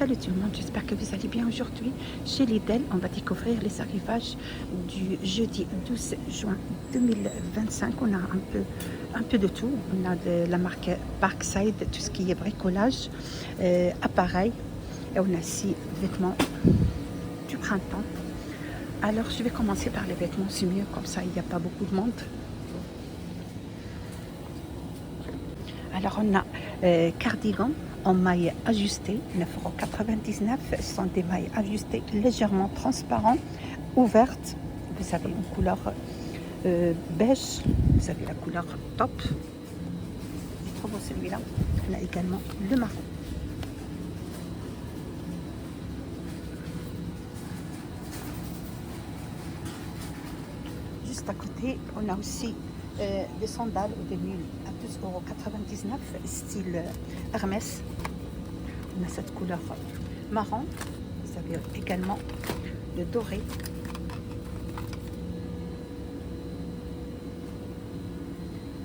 Salut tout le monde, j'espère que vous allez bien. Aujourd'hui chez Lidl, on va découvrir les arrivages du jeudi 12 juin 2025. On a un peu de tout. On a de la marque Parkside, tout ce qui est bricolage, appareil. Et on a aussi vêtements du printemps. Alors je vais commencer par les vêtements, c'est mieux, comme ça il n'y a pas beaucoup de monde. Alors on a cardigan en mailles ajustées, 9,99 €. Ce sont des mailles ajustées légèrement transparentes, ouvertes. Vous avez une couleur beige, vous avez la couleur top. C'est trop beau celui-là. On a également le marron. Juste à côté, on a aussi des sandales ou des mules à 12,99 €, style Hermès. On a cette couleur marron. Vous avez également le doré.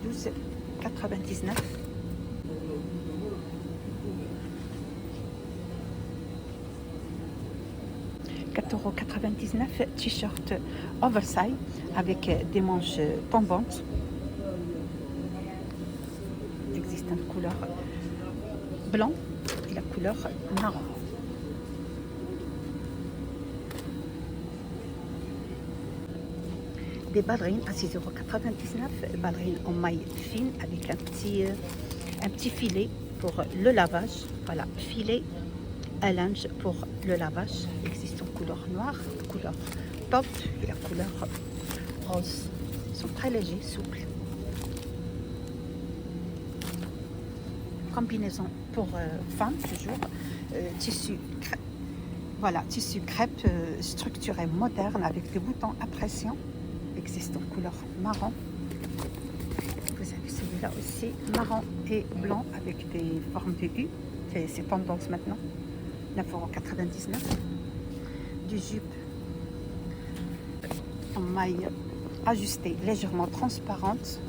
€12,99 €. €4,99 €, t-shirt oversize avec des manches tombantes. Il existe une couleur blanc et la couleur marron. Des ballerines à 6,99 €, ballerines en maille fine avec un petit filet pour le lavage. Voilà, filet à linge pour le lavage. Il existe en couleur noire, couleur top et la couleur rose. Ils sont très légers, souples. Combinaison pour femmes, toujours. Tissu crêpe. Voilà, tissu crêpe structuré moderne avec des boutons à pression. Il existe en couleur marron. Vous avez celui-là aussi, marron et blanc avec des formes de U. C'est tendance maintenant. 9,99 €. Du jupe en maille ajustée, légèrement transparente.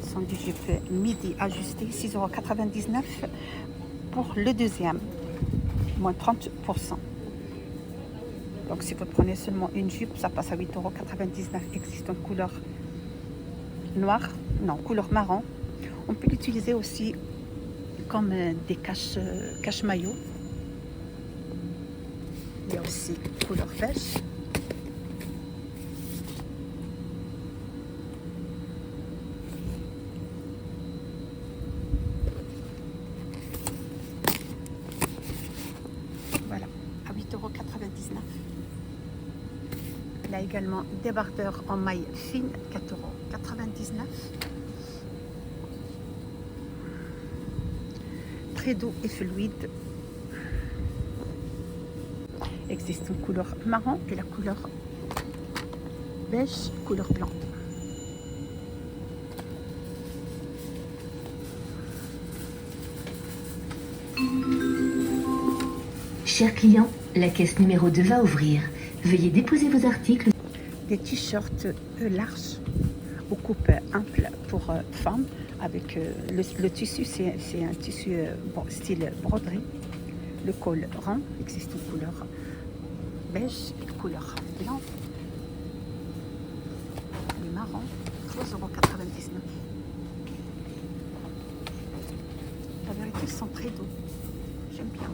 Ce sont du jupe midi ajusté, 6,99 € pour le deuxième, moins 30%. Donc si vous prenez seulement une jupe, ça passe à 8,99 €. Existe en couleur noire, non, couleur marron. On peut l'utiliser aussi comme des cache-maillots. Il y a aussi couleur beige. Voilà, à 8,99 €. Il y a également débardeur en maille fine, 4,99 €. Très doux et fluide. Existe une couleur marron et la couleur beige, couleur blanc. Chers clients, la caisse numéro 2 va ouvrir. Veuillez déposer vos articles. Des t-shirts larges aux coupes amples pour femmes avec le tissu, c'est un tissu style broderie. Le col rond existe en couleur beige et couleur blanc. Les marrons, 3,99 €. La vérité, ils sont très doux. J'aime bien.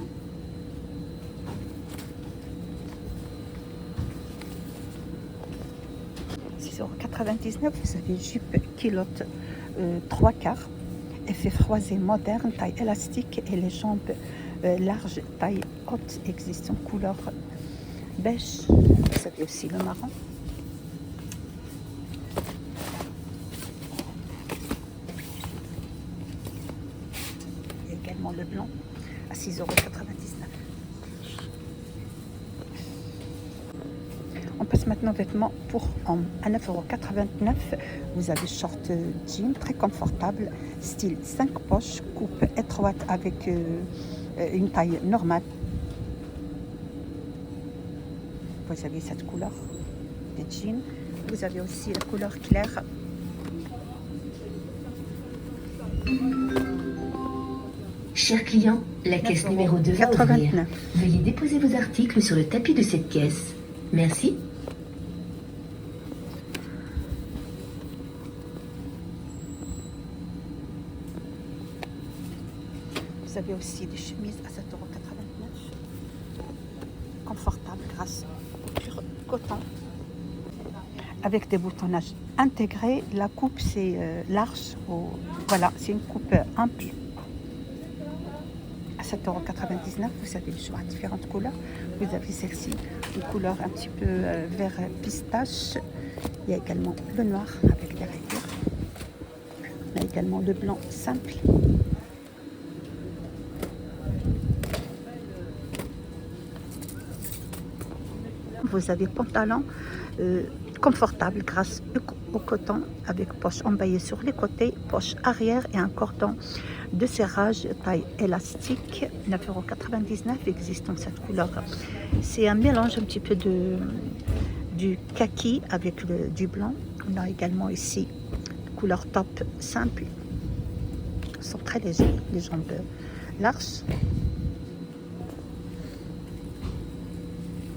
€6,99 €. Vous avez jupe culotte 3/4, effet froisé moderne, taille élastique et les jambes larges, taille haute. Existe en couleur beige. Vous avez aussi le marron. Et également le blanc à 6,99 €. On passe maintenant aux vêtements pour hommes à 9,89 €. Vous avez short jean très confortable, style 5 poches, coupe étroite avec une taille normale. Vous avez cette couleur de jean. Vous avez aussi la couleur claire Cher client, la caisse 9,89 numéro 2 va ouvrir. Veuillez déposer vos articles sur le tapis de cette caisse. Merci. Vous avez aussi des chemises à 7,89 €, confortables grâce au pur coton, avec des boutonnages intégrés. La coupe c'est large, voilà, c'est une coupe ample. À 7,99 €, vous avez le choix à différentes couleurs. Vous avez celle-ci, une couleur un petit peu vert pistache. Il y a également le noir avec des rayures. Il y a également le blanc simple. Vous avez pantalon confortable grâce au coton avec poche emballée sur les côtés, poche arrière et un cordon de serrage taille élastique. 9,99 € existe en cette couleur. C'est un mélange un petit peu du kaki avec du blanc. On a également ici couleur top simple. Ils sont très légers, les jambes larges.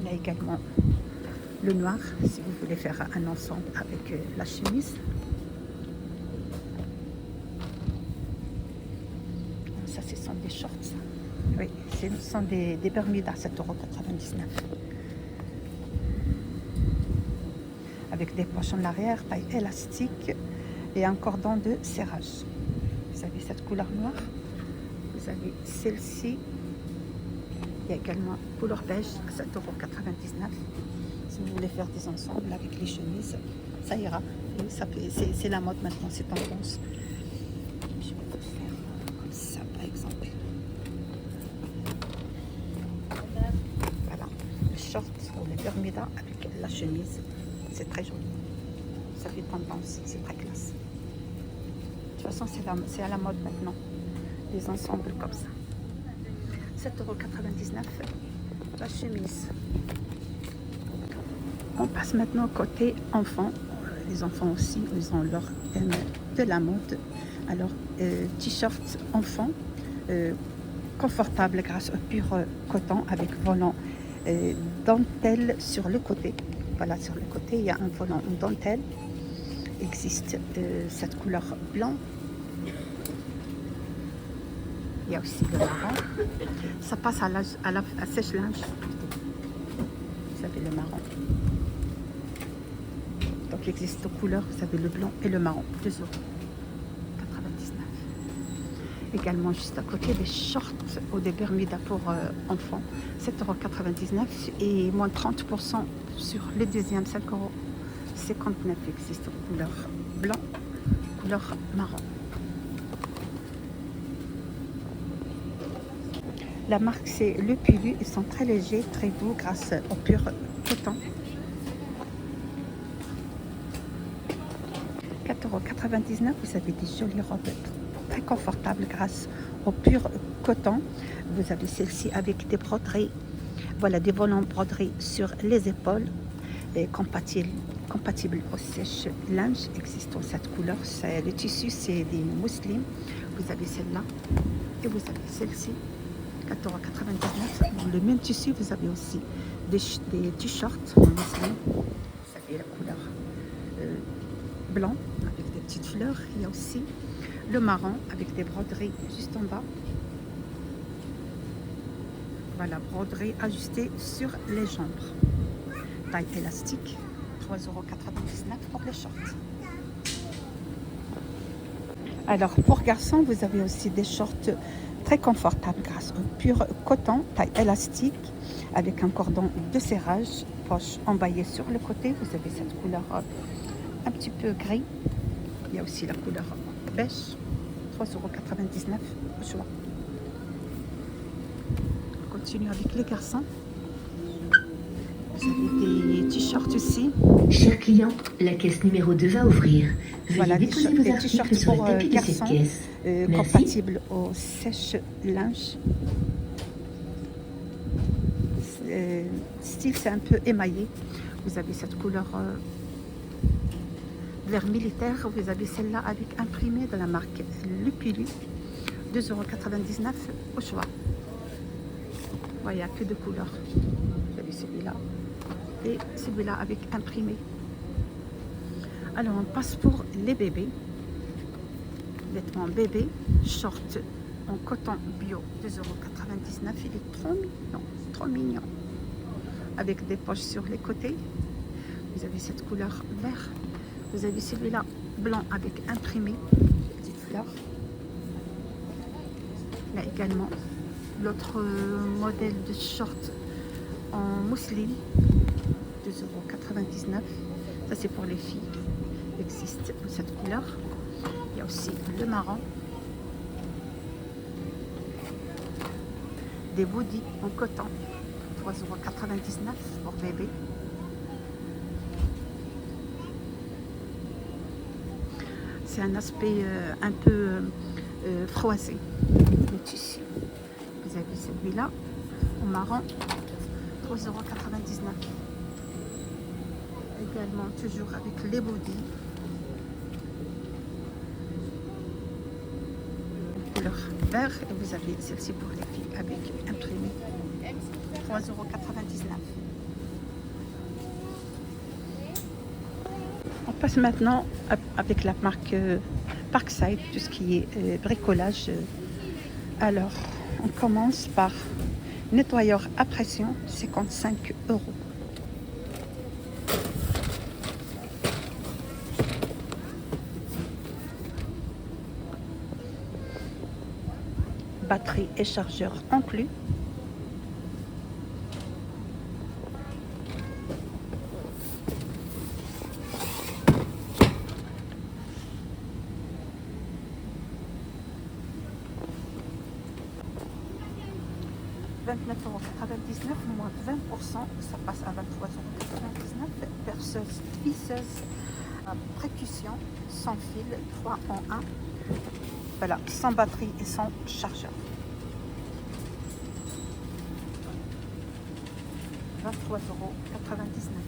Il y a également le noir si vous voulez faire un ensemble avec la chemise. Ça, ce sont des shorts. Oui, ce sont des Bermudas à 7,99 €. Avec des poches en arrière, taille élastique et un cordon de serrage. Vous avez cette couleur noire. Vous avez celle-ci. Il y a également couleur beige à 7,99 €. Si vous voulez faire des ensembles avec les chemises, ça ira. C'est la mode maintenant, c'est tendance. Je vais vous faire comme ça par exemple. Voilà, le short ou le Bermuda avec la chemise. C'est très joli. Ça fait tendance, c'est très classe. De toute façon, c'est à la mode maintenant. Des ensembles comme ça. 7,99 € la chemise. On passe maintenant côté enfants. Les enfants aussi, ils ont leur thème de la mode. Alors, t-shirt enfant, confortable grâce au pur coton avec volant dentelle sur le côté. Voilà, sur le côté, il y a un volant en dentelle. Existe cette couleur blanc. Il y a aussi le marron. Ça passe à sèche-linge. Vous avez le marron. Donc il existe deux couleurs. Vous avez le blanc et le marron. 2,99 €. Également juste à côté des shorts ou des Bermudas pour enfants. 7,99 € et moins 30% sur le deuxième. 5,59 € existe en couleur blanc, couleur marron. La marque c'est Le Pulu. Ils sont très légers, très doux grâce au pur coton. 4,99 €. Vous avez des jolies robes très confortables grâce au pur coton. Vous avez celle-ci avec des broderies. Voilà, des volants broderies sur les épaules. Et compatible au sèche-linge. Existe en cette couleur. Le tissu c'est des mousselines. Vous avez celle-là et vous avez celle-ci. 4,99 €. Dans le même tissu, vous avez aussi des t-shirts en mousseline. Vous avez la couleur blanc avec des petites fleurs. Il y a aussi le marron avec des broderies juste en bas. Voilà, broderie ajustée sur les jambes. Taille élastique. 3,99 € pour les shorts. Alors pour garçons, vous avez aussi des shorts très confortables grâce au pur coton, taille élastique, avec un cordon de serrage, poche emballée sur le côté. Vous avez cette couleur un petit peu gris. Il y a aussi la couleur beige. 3,99 € au choix. On continue avec les garçons. Vous avez des t-shirts aussi. Cher client, la caisse numéro 2 va ouvrir. Veuillez Voilà, déposer des vos articles t-shirts sur le pour tapis de cette garçons, caisse. Merci. compatibles au sèche-linge. Style, c'est un peu émaillé. Vous avez cette couleur vert militaire. Vous avez celle-là avec imprimé de la marque Le Pulu. 2,99 € au choix. Ouais, il n'y a que deux couleurs. Vous avez celui-là et celui-là avec imprimé. Alors on passe pour les bébés. Vêtements bébés, short en coton bio, 2,99 €. Il est trop mignon. Avec des poches sur les côtés. Vous avez cette couleur vert. Vous avez celui-là blanc avec imprimé, petite fleur. Là également l'autre modèle de short en mousseline, 2,99 €. Ça c'est pour les filles. Il existe cette couleur. Il y a aussi le marron. Des body en coton, 3,99 € pour bébé. C'est un aspect un peu froissé. Le tissu. Vous avez celui-là en marron, 3,99 €. Également toujours avec les body. Couleur vert, et vous avez celle-ci pour les filles avec imprimé, 3,99 €. On passe maintenant avec la marque Parkside, tout ce qui est bricolage. Alors, on commence par nettoyeur à pression, 55 €. Batterie et chargeur inclus. €29,99 moins 20%, ça passe à 23,99 €. Perceuse visseuse à percussion sans fil, 3 en 1. Voilà, sans batterie et sans chargeur. 23,99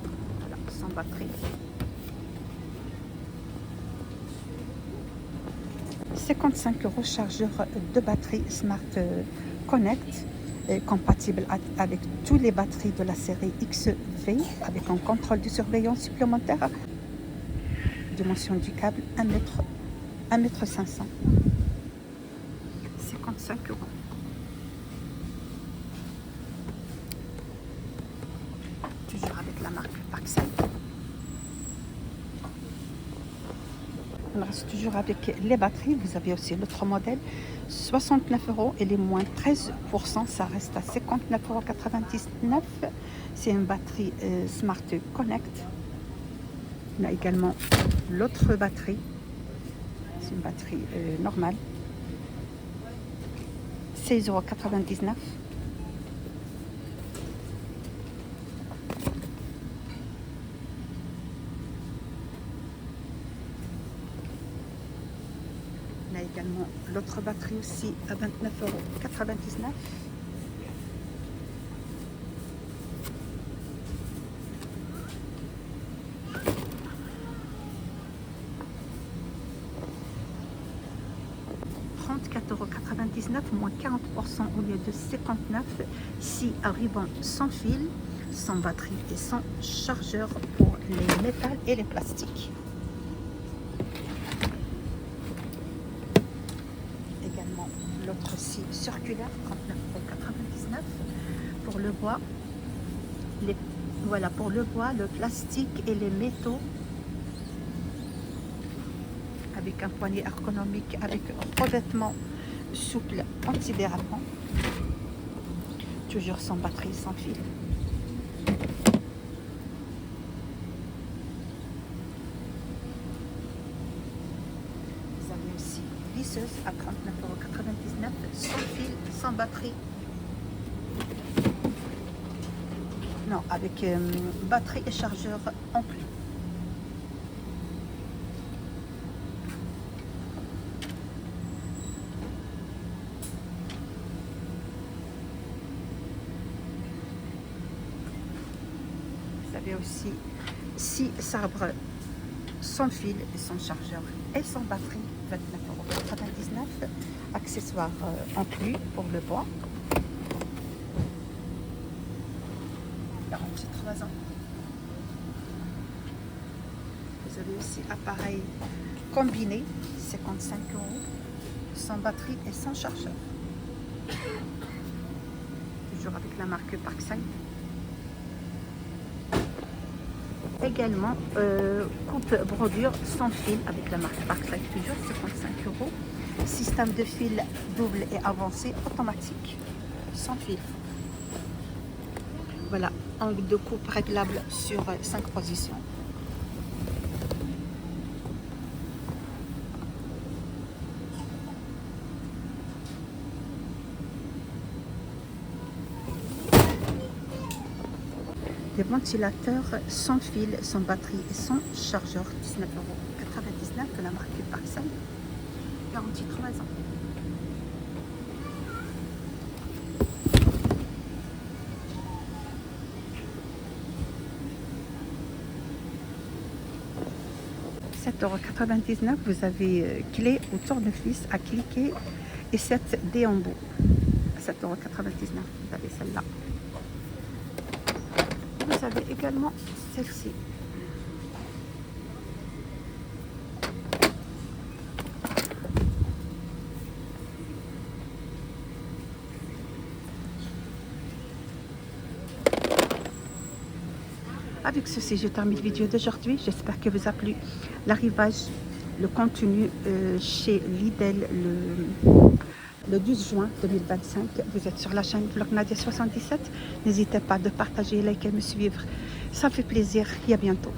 €. Voilà, sans batterie. 55 € chargeur de batterie Smart Connect, compatible avec toutes les batteries de la série XV, avec un contrôle de surveillance supplémentaire. Dimension du câble 1,5 m. 55 €. Toujours avec la marque Parkside. On reste toujours avec les batteries. Vous avez aussi l'autre modèle, 69 € et les moins 13%, ça reste à 59,99 €. C'est une batterie Smart Connect. On a également l'autre batterie. C'est une batterie normale. 16,99 €. On a également l'autre batterie aussi à 29,99 €. moins 40% au lieu de 59 €. 6 arrivant sans fil, sans batterie et sans chargeur pour les métals et les plastiques. Également l'autre scie circulaire, 39,99 € pour le bois. Voilà, pour le bois, le plastique et les métaux, avec un poignet ergonomique, avec un revêtement souple antidérapant, toujours sans batterie, sans fil. Vous avez aussi visseuse à 39,99 €, sans fil, sans batterie. Non, avec batterie et chargeur inclus. Vous avez aussi 6 sabres sans fil et sans chargeur et sans batterie. 29,99 €. Accessoires inclus pour le bois. Garantie 3 ans. Vous avez aussi appareil combiné, 55 €, sans batterie et sans chargeur. Toujours avec la marque Parkside. Également, coupe brodure sans fil avec la marque Parkside, toujours 55 €. Système de fil double et avancé automatique, sans fil. Voilà, angle de coupe réglable sur 5 positions. Des ventilateurs sans fil, sans batterie et sans chargeur, 19,99 € de la marque Parkside, garantie 3 ans. €7,99 €, vous avez clé ou tournevis à cliquer et 7 dés en bout. 7,99 €, vous avez celle-là. Vous avez également celle-ci. Avec ceci, je termine la vidéo d'aujourd'hui. J'espère que vous a plu l'arrivage, le contenu chez Lidl le 12 juin 2025. Vous êtes sur la chaîne Vlog Nadia 77. N'hésitez pas de partager, liker, me suivre. Ça fait plaisir et à bientôt.